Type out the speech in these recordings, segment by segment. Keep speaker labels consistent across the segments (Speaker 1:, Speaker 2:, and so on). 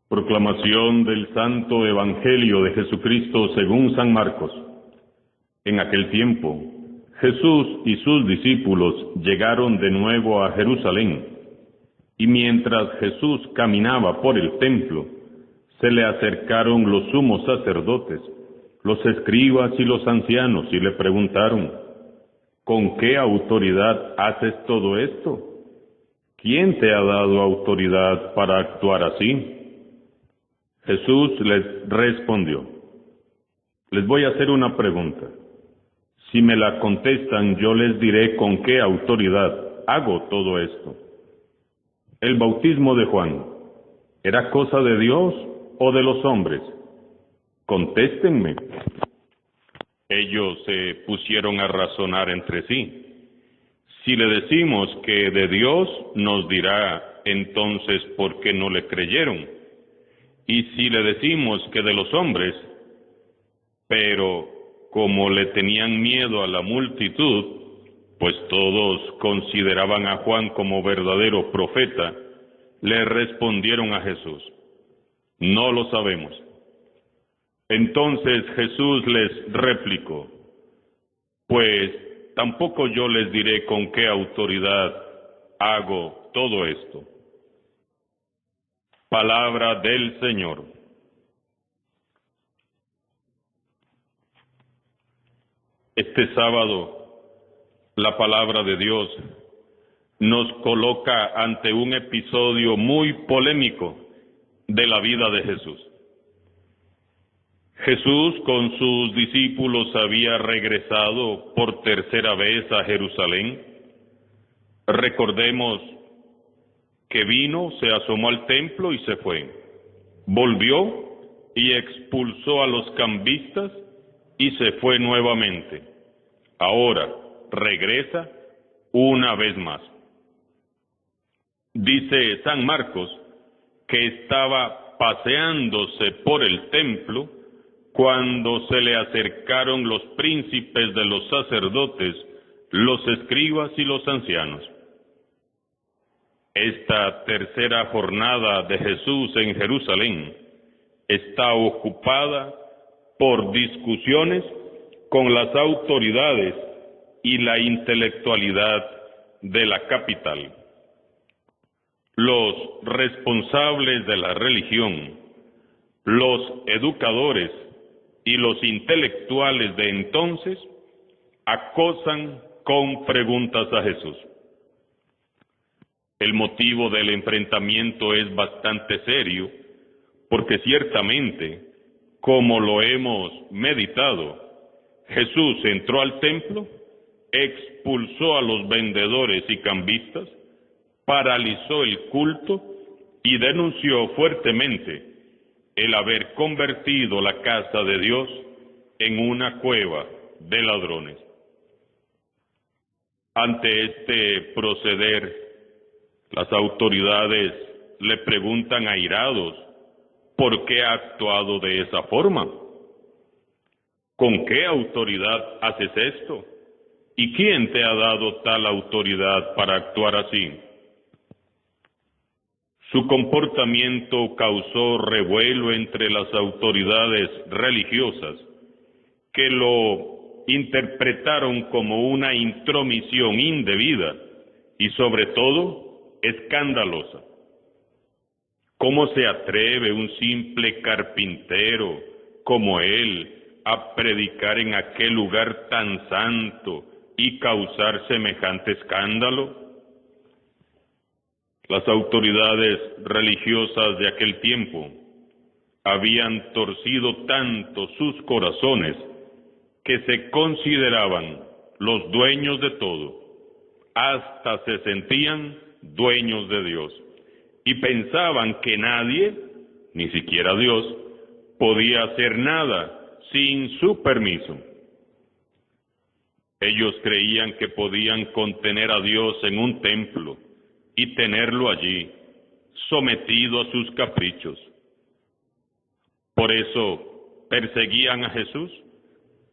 Speaker 1: Proclamación del Santo Evangelio de Jesucristo según San Marcos. En aquel tiempo, Jesús y sus discípulos llegaron de nuevo a Jerusalén, y mientras Jesús caminaba por el templo, se le acercaron los sumos sacerdotes, los escribas y los ancianos, y le preguntaron: ¿con qué autoridad haces todo esto? ¿Quién te ha dado autoridad para actuar así? Jesús les respondió: les voy a hacer una pregunta. Si me la contestan, yo les diré con qué autoridad hago todo esto. ¿El bautismo de Juan era cosa de Dios o de los hombres? Contéstenme. Ellos se pusieron a razonar entre sí. Si le decimos que de Dios, nos dirá entonces por qué no le creyeron. Y si le decimos que de los hombres, pero como le tenían miedo a la multitud, pues todos consideraban a Juan como verdadero profeta, le respondieron a Jesús: no lo sabemos. Entonces Jesús les replicó: pues tampoco yo les diré con qué autoridad hago todo esto. Palabra del Señor. Este sábado, la palabra de Dios nos coloca ante un episodio muy polémico de la vida de Jesús. Jesús con sus discípulos había regresado por tercera vez a Jerusalén. Recordemos que vino, se asomó al templo y se fue. Volvió y expulsó a los cambistas y se fue nuevamente. Ahora regresa una vez más. Dice San Marcos que estaba paseándose por el templo cuando se le acercaron los príncipes de los sacerdotes, los escribas y los ancianos. Esta tercera jornada de Jesús en Jerusalén está ocupada por discusiones con las autoridades y la intelectualidad de la capital. Los responsables de la religión, los educadores y los intelectuales de entonces acosan con preguntas a Jesús. El motivo del enfrentamiento es bastante serio, porque ciertamente, como lo hemos meditado, Jesús entró al templo, expulsó a los vendedores y cambistas, paralizó el culto y denunció fuertemente el haber convertido la casa de Dios en una cueva de ladrones. Ante este proceder, las autoridades le preguntan airados: ¿por qué ha actuado de esa forma? ¿Con qué autoridad haces esto? ¿Y quién te ha dado tal autoridad para actuar así? Su comportamiento causó revuelo entre las autoridades religiosas, que lo interpretaron como una intromisión indebida y sobre todo escandalosa. ¿Cómo se atreve un simple carpintero como él a predicar en aquel lugar tan santo y causar semejante escándalo? Las autoridades religiosas de aquel tiempo habían torcido tanto sus corazones que se consideraban los dueños de todo, hasta se sentían dueños de Dios, y pensaban que nadie, ni siquiera Dios, podía hacer nada sin su permiso. Ellos creían que podían contener a Dios en un templo y tenerlo allí, sometido a sus caprichos. Por eso perseguían a Jesús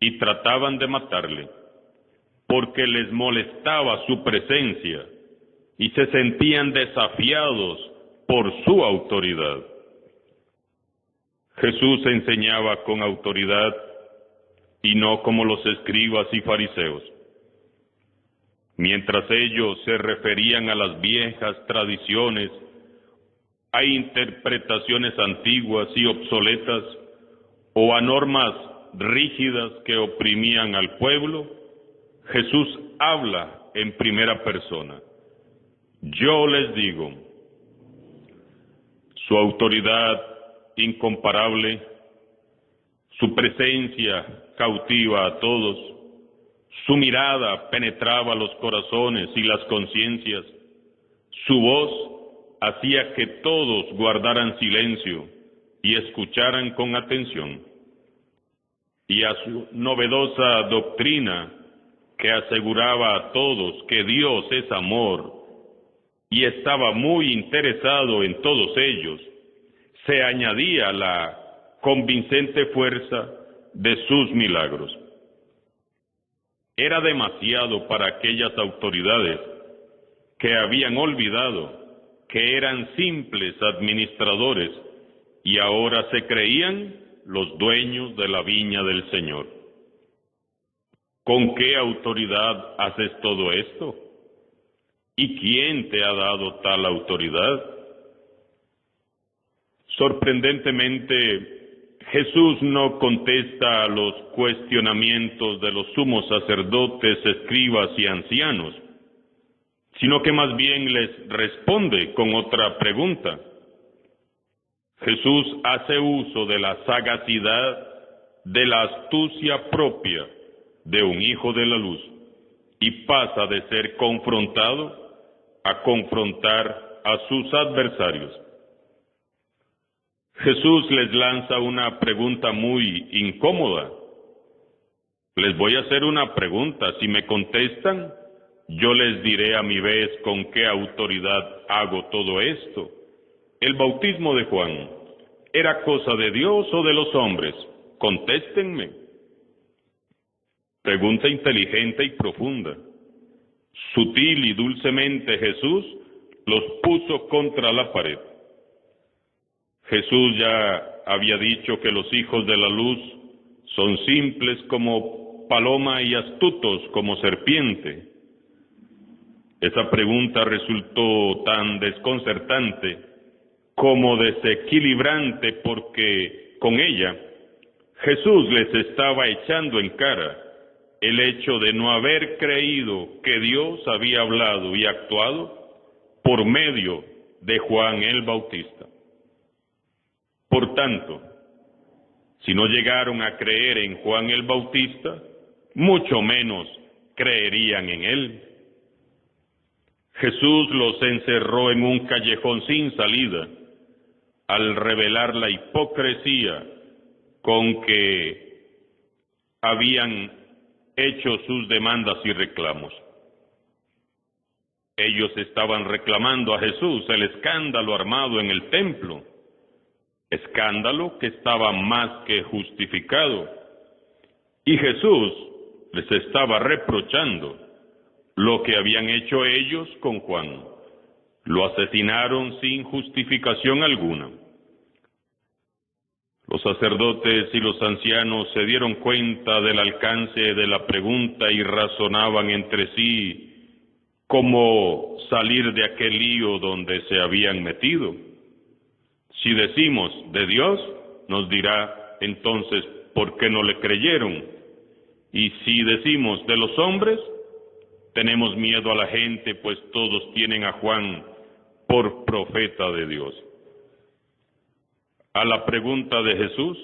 Speaker 1: y trataban de matarle, porque les molestaba su presencia y se sentían desafiados por su autoridad. Jesús enseñaba con autoridad y no como los escribas y fariseos. Mientras ellos se referían a las viejas tradiciones, a interpretaciones antiguas y obsoletas, o a normas rígidas que oprimían al pueblo, Jesús habla en primera persona. Yo les digo, su autoridad incomparable, su presencia cautiva a todos, su mirada penetraba los corazones y las conciencias, su voz hacía que todos guardaran silencio y escucharan con atención. Y a su novedosa doctrina, que aseguraba a todos que Dios es amor y estaba muy interesado en todos ellos, se añadía la convincente fuerza de sus milagros. Era demasiado para aquellas autoridades que habían olvidado que eran simples administradores y ahora se creían los dueños de la viña del Señor. ¿Con qué autoridad haces todo esto? ¿Y quién te ha dado tal autoridad? Sorprendentemente, Jesús no contesta a los cuestionamientos de los sumos sacerdotes, escribas y ancianos, sino que más bien les responde con otra pregunta. Jesús hace uso de la sagacidad, de la astucia propia de un hijo de la luz y pasa de ser confrontado a confrontar a sus adversarios. Jesús les lanza una pregunta muy incómoda. Les voy a hacer una pregunta. Si me contestan, yo les diré a mi vez con qué autoridad hago todo esto. ¿El bautismo de Juan era cosa de Dios o de los hombres? Contéstenme. Pregunta inteligente y profunda. Sutil y dulcemente Jesús los puso contra la pared. Jesús ya había dicho que los hijos de la luz son simples como paloma y astutos como serpiente. Esa pregunta resultó tan desconcertante como desequilibrante porque con ella Jesús les estaba echando en cara el hecho de no haber creído que Dios había hablado y actuado por medio de Juan el Bautista. Por tanto, si no llegaron a creer en Juan el Bautista, mucho menos creerían en él. Jesús los encerró en un callejón sin salida al revelar la hipocresía con que habían hecho sus demandas y reclamos. Ellos estaban reclamando a Jesús el escándalo armado en el templo, escándalo que estaba más que justificado, y Jesús les estaba reprochando lo que habían hecho ellos con Juan. Lo asesinaron sin justificación alguna. Los sacerdotes y los ancianos se dieron cuenta del alcance de la pregunta y razonaban entre sí cómo salir de aquel lío donde se habían metido. Si decimos de Dios, nos dirá entonces ¿por qué no le creyeron? Y si decimos de los hombres, tenemos miedo a la gente, pues todos tienen a Juan por profeta de Dios. A la pregunta de Jesús,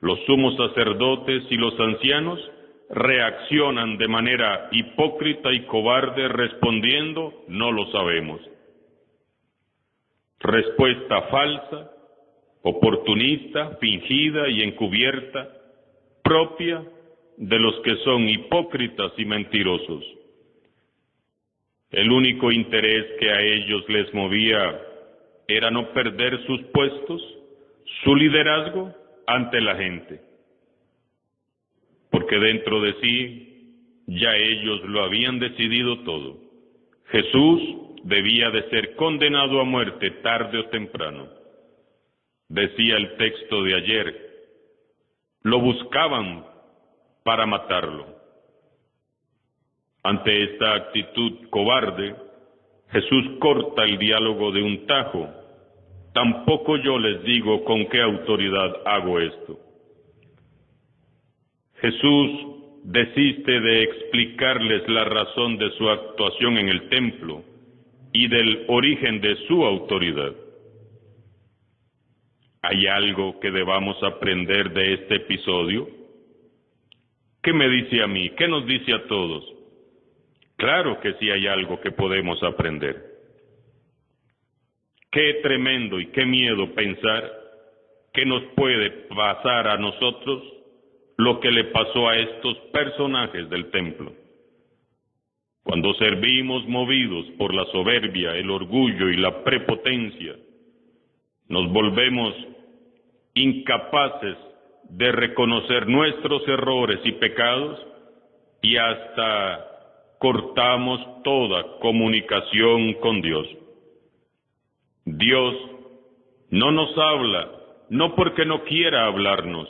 Speaker 1: los sumos sacerdotes y los ancianos reaccionan de manera hipócrita y cobarde respondiendo, no lo sabemos. Respuesta falsa, oportunista, fingida y encubierta, propia de los que son hipócritas y mentirosos. El único interés que a ellos les movía era no perder sus puestos, su liderazgo ante la gente, porque dentro de sí ya ellos lo habían decidido todo. Jesús debía de ser condenado a muerte tarde o temprano. Decía el texto de ayer, lo buscaban para matarlo. Ante esta actitud cobarde, Jesús corta el diálogo de un tajo. Tampoco yo les digo con qué autoridad hago esto. Jesús desiste de explicarles la razón de su actuación en el templo y del origen de su autoridad. ¿Hay algo que debamos aprender de este episodio? ¿Qué me dice a mí? ¿Qué nos dice a todos? Claro que sí hay algo que podemos aprender. Qué tremendo y qué miedo pensar que nos puede pasar a nosotros lo que le pasó a estos personajes del templo. Cuando servimos movidos por la soberbia, el orgullo y la prepotencia, nos volvemos incapaces de reconocer nuestros errores y pecados y hasta cortamos toda comunicación con Dios. Dios no nos habla, no porque no quiera hablarnos,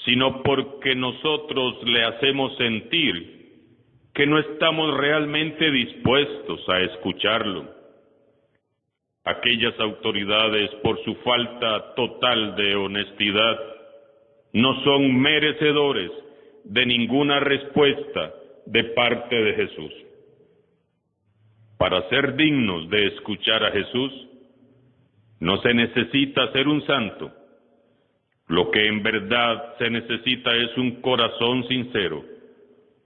Speaker 1: sino porque nosotros le hacemos sentir que no estamos realmente dispuestos a escucharlo. Aquellas autoridades, por su falta total de honestidad, no son merecedores de ninguna respuesta de parte de Jesús. Para ser dignos de escuchar a Jesús, no se necesita ser un santo. Lo que en verdad se necesita es un corazón sincero,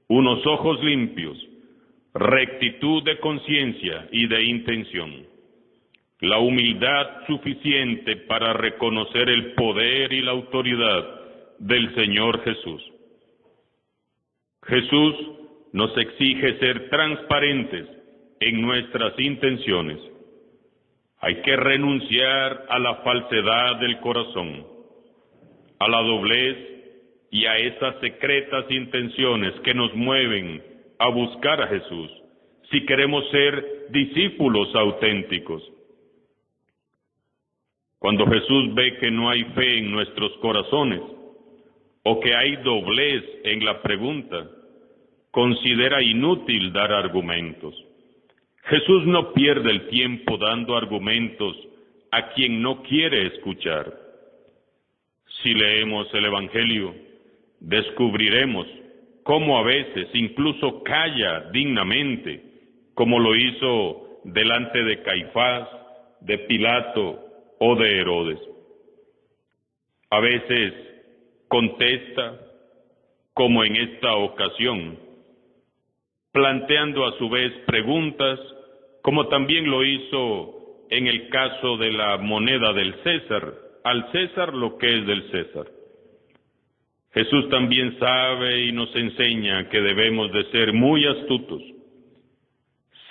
Speaker 1: unos ojos limpios, rectitud de conciencia y de intención, la humildad suficiente para reconocer el poder y la autoridad del Señor Jesús. Jesús nos exige ser transparentes en nuestras intenciones. Hay que renunciar a la falsedad del corazón, a la doblez y a esas secretas intenciones que nos mueven a buscar a Jesús, si queremos ser discípulos auténticos. Cuando Jesús ve que no hay fe en nuestros corazones, o que hay doblez en la pregunta, considera inútil dar argumentos. Jesús no pierde el tiempo dando argumentos a quien no quiere escuchar. Si leemos el Evangelio, descubriremos cómo a veces incluso calla dignamente, como lo hizo delante de Caifás, de Pilato o de Herodes. A veces contesta, como en esta ocasión, planteando a su vez preguntas, como también lo hizo en el caso de la moneda del César, al César lo que es del César. Jesús también sabe y nos enseña que debemos de ser muy astutos.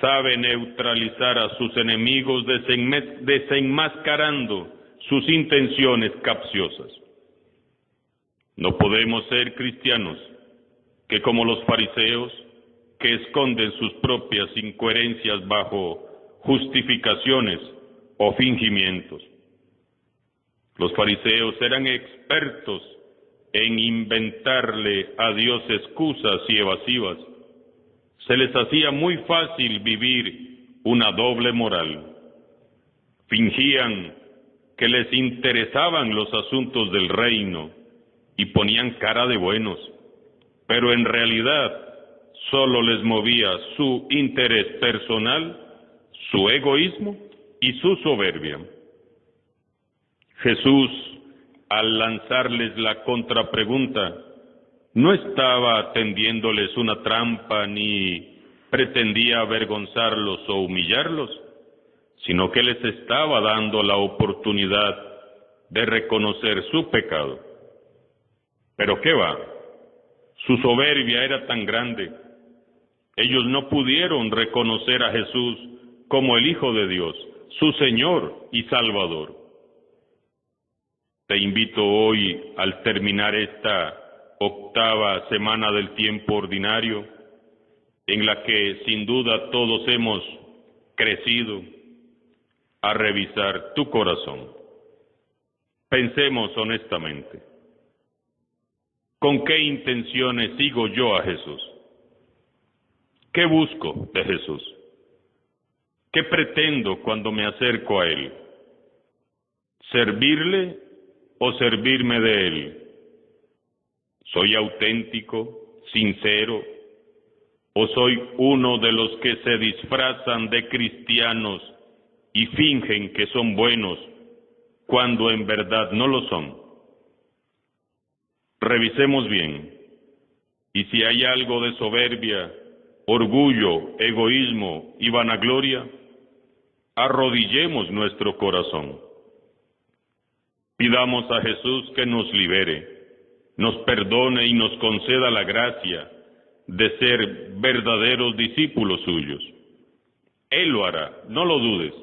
Speaker 1: Sabe neutralizar a sus enemigos desenmascarando sus intenciones capciosas. No podemos ser cristianos que, como los fariseos, que esconden sus propias incoherencias bajo justificaciones o fingimientos. Los fariseos eran expertos en inventarle a Dios excusas y evasivas. Se les hacía muy fácil vivir una doble moral. Fingían que les interesaban los asuntos del reino y ponían cara de buenos, pero en realidad solo les movía su interés personal, su egoísmo y su soberbia. Jesús, al lanzarles la contrapregunta, no estaba tendiéndoles una trampa ni pretendía avergonzarlos o humillarlos, sino que les estaba dando la oportunidad de reconocer su pecado. Pero ¿qué va? Su soberbia era tan grande. Ellos no pudieron reconocer a Jesús como el Hijo de Dios, su Señor y Salvador. Te invito hoy, al terminar esta octava semana del tiempo ordinario, en la que sin duda todos hemos crecido, a revisar tu corazón. Pensemos honestamente. ¿Con qué intenciones sigo yo a Jesús? ¿Qué busco de Jesús? ¿Qué pretendo cuando me acerco a Él? ¿Servirle o servirme de Él? ¿Soy auténtico, sincero, o soy uno de los que se disfrazan de cristianos y fingen que son buenos cuando en verdad no lo son? Revisemos bien, y si hay algo de soberbia, orgullo, egoísmo y vanagloria, arrodillemos nuestro corazón. Pidamos a Jesús que nos libere, nos perdone y nos conceda la gracia de ser verdaderos discípulos suyos. Él lo hará, no lo dudes,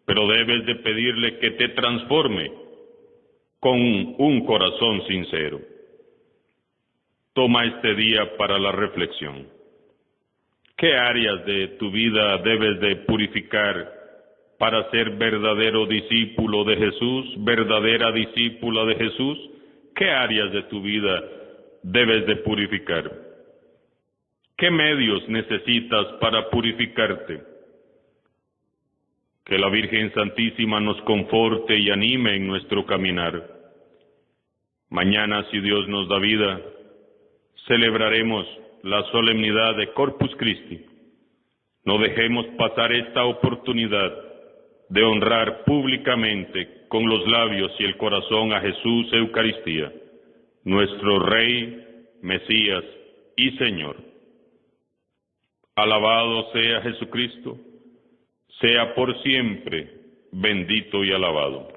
Speaker 1: pero debes de pedirle que te transforme con un corazón sincero. Toma este día para la reflexión. ¿Qué áreas de tu vida debes de purificar para ser verdadero discípulo de Jesús, verdadera discípula de Jesús? ¿Qué áreas de tu vida debes de purificar? ¿Qué medios necesitas para purificarte? Que la Virgen Santísima nos conforte y anime en nuestro caminar. Mañana, si Dios nos da vida, celebraremos la solemnidad de Corpus Christi. No dejemos pasar esta oportunidad de honrar públicamente con los labios y el corazón a Jesús Eucaristía, nuestro Rey, Mesías y Señor. Alabado sea Jesucristo, sea por siempre bendito y alabado.